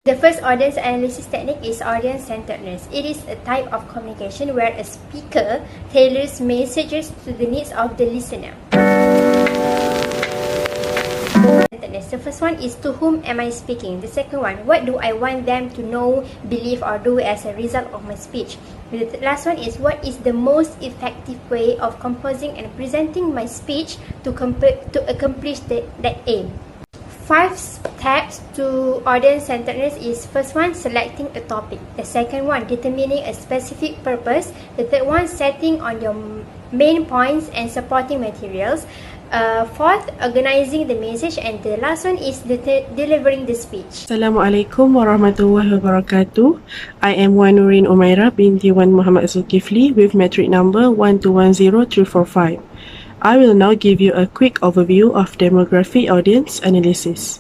The first audience analysis technique is audience-centeredness. It is a type of communication where a speaker tailors messages to the needs of the listener. The first one is, to whom am I speaking? The second one, what do I want them to know, believe, or do as a result of my speech? The last one is, what is the most effective way of composing and presenting my speech to accomplish that aim? 5 steps to audience-centeredness is, first one, selecting a topic. The second one, determining a specific purpose. The third one, setting on your main points and supporting materials. Fourth, organizing the message, and the last one is delivering the speech. Assalamualaikum warahmatullahi wabarakatuh. I am NUREEN UMAIRAH binti Muhammad ZULKIFLI with metric number 1210345. I will now give you a quick overview of demographic audience analysis.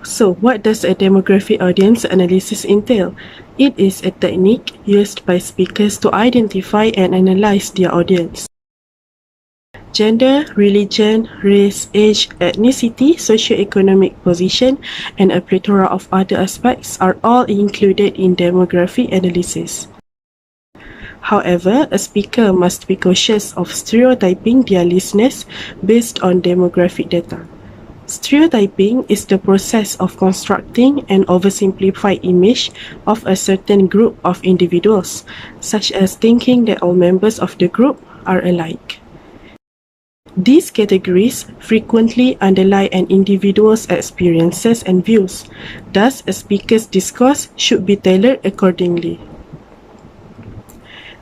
So, what does a demographic audience analysis entail? It is a technique used by speakers to identify and analyze their audience. Gender, religion, race, age, ethnicity, socioeconomic position, and a plethora of other aspects are all included in demographic analysis. However, a speaker must be cautious of stereotyping their listeners based on demographic data. Stereotyping is the process of constructing an oversimplified image of a certain group of individuals, such as thinking that all members of the group are alike. These categories frequently underlie an individual's experiences and views, thus a speaker's discourse should be tailored accordingly.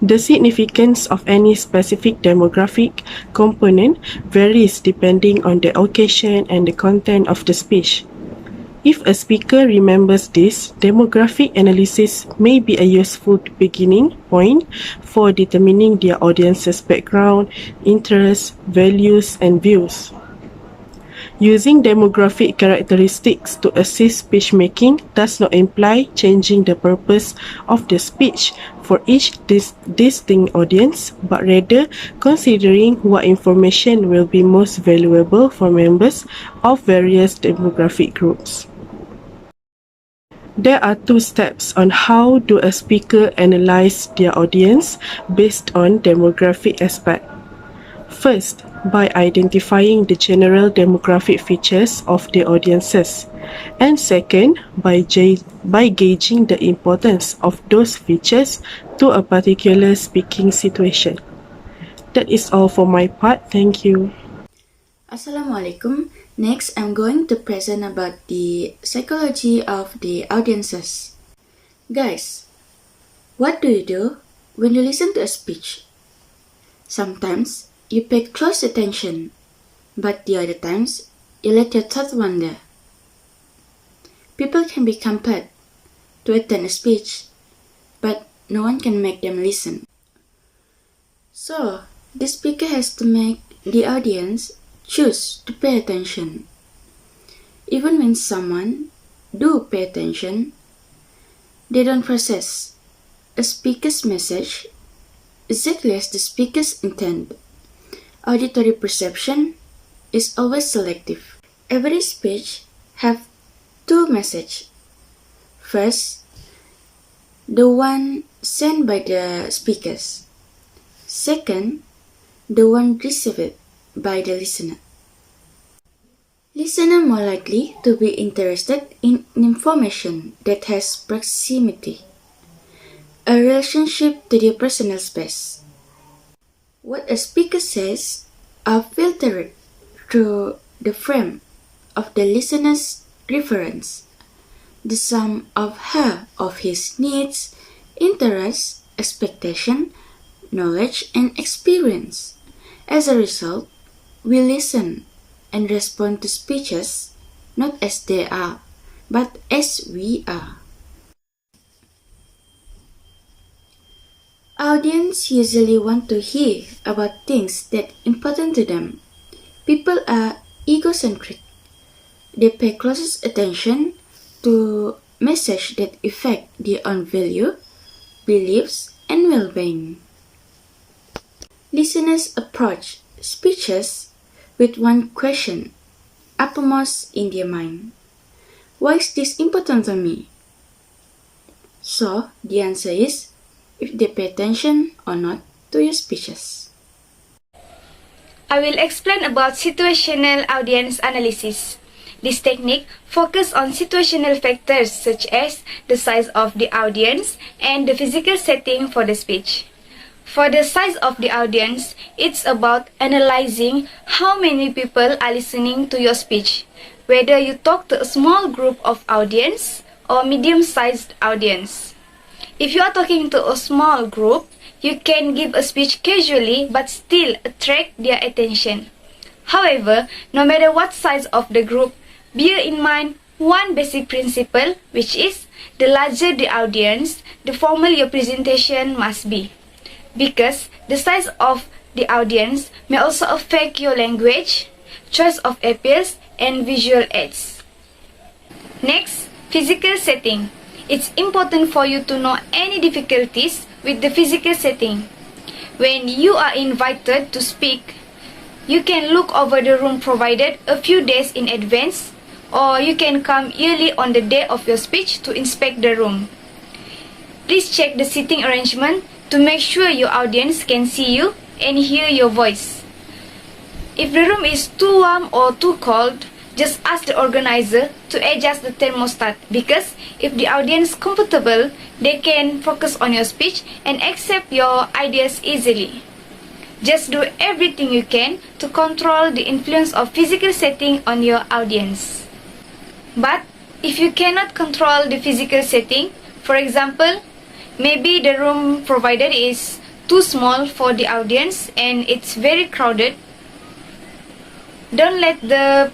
The significance of any specific demographic component varies depending on the occasion and the content of the speech. If a speaker remembers this, demographic analysis may be a useful beginning point for determining their audience's background, interests, values, and views. Using demographic characteristics to assist speech making does not imply changing the purpose of the speech for each distinct audience, but rather considering what information will be most valuable for members of various demographic groups. There are 2 steps on how do a speaker analyze their audience based on demographic aspect. First, by identifying the general demographic features of the audiences, and second, by gauging the importance of those features to a particular speaking situation. That is all for my part. Thank you. Assalamualaikum. Next, I'm going to present about the psychology of the audiences. Guys, what do you do when you listen to a speech? Sometimes you pay close attention, but the other times you let your thoughts wander. People can be compelled to attend a speech, but no one can make them listen. So, the speaker has to make the audience choose to pay attention. Even when someone do pay attention, they don't process a speaker's message exactly as the speaker's intent. Auditory perception is always selective. Every speech have 2 messages. First, the one sent by the speakers. Second, the one received by the listener. Listener more likely to be interested in information that has proximity, a relationship to their personal space. What a speaker says are filtered through the frame of the listener's reference, the sum of her of his needs, interests, expectation, knowledge, and experience. As a result, we listen and respond to speeches not as they are, but as we are. Audience usually want to hear about things that are important to them. People are egocentric. They pay closest attention to messages that affect their own value, beliefs, and well-being. Listeners approach speeches with one question uppermost in their mind. why is this important to me? So, the answer is if they pay attention or not to your speeches. I will explain about situational audience analysis. This technique focuses on situational factors such as the size of the audience and the physical setting for the speech. For the size of the audience, it's about analyzing how many people are listening to your speech, whether you talk to a small group of audience or medium-sized audience. If you are talking to a small group, you can give a speech casually but still attract their attention. However, no matter what size of the group, bear in mind one basic principle, which is the larger the audience, the formal your presentation must be. Because the size of the audience may also affect your language, choice of appeals, and visual aids. Next, physical setting. It's important for you to know any difficulties with the physical setting. When you are invited to speak, you can look over the room provided a few days in advance, or you can come early on the day of your speech to inspect the room. Please check the seating arrangement to make sure your audience can see you and hear your voice. If the room is too warm or too cold, just ask the organizer to adjust the thermostat, because if the audience is comfortable, they can focus on your speech and accept your ideas easily. Just do everything you can to control the influence of physical setting on your audience. But if you cannot control the physical setting, for example, maybe the room provided is too small for the audience and it's very crowded, don't let the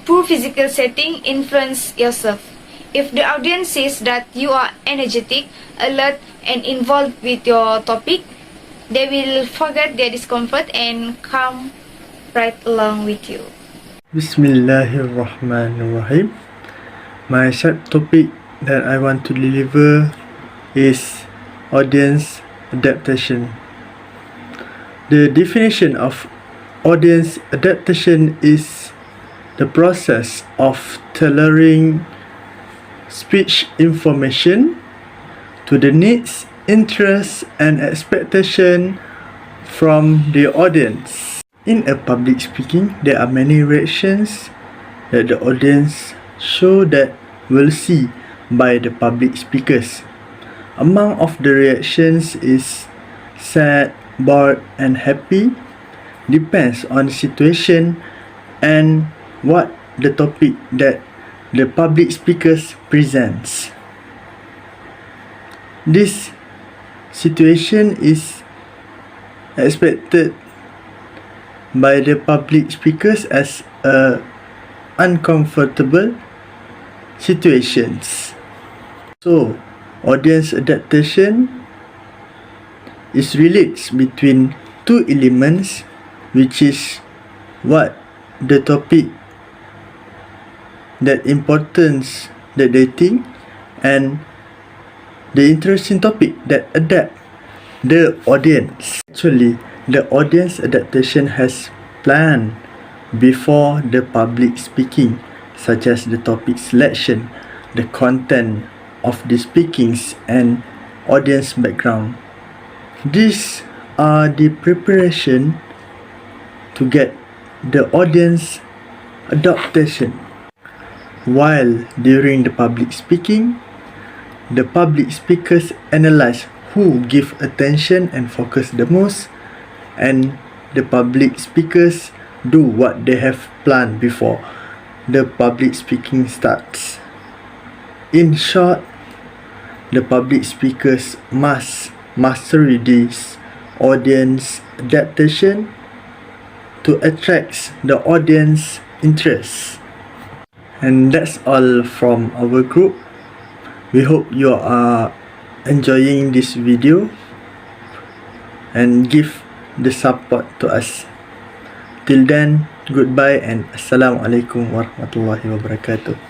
poor physical setting influence yourself. If the audience sees that you are energetic, alert, and involved with your topic, they will forget their discomfort and come right along with you. Bismillahirrahmanirrahim. My subtopic that I want to deliver is audience adaptation. The definition of audience adaptation is the process of tailoring speech information to the needs, interests, and expectation from the audience. In a public speaking, there are many reactions that the audience show that will see by the public speakers. Among of the reactions is sad, bored, and happy. Depends on the situation and what the topic that the public speakers presents. This situation is expected by the public speakers as uncomfortable situations. So, audience adaptation is relates between two elements, which is what the topic that importance that they think and the interesting topic that adapt the audience. Actually, the audience adaptation has planned before the public speaking, such as the topic selection, the content of the speakings, and audience background. These are the preparation to get the audience adaptation. While during the public speaking, the public speakers analyze who give attention and focus the most, and the public speakers do what they have planned before the public speaking starts. In short, the public speakers must master this audience adaptation to attract the audience interest. And that's all from our group. We hope you are enjoying this video and give the support to us. Till then, goodbye and Assalamualaikum warahmatullahi wabarakatuh.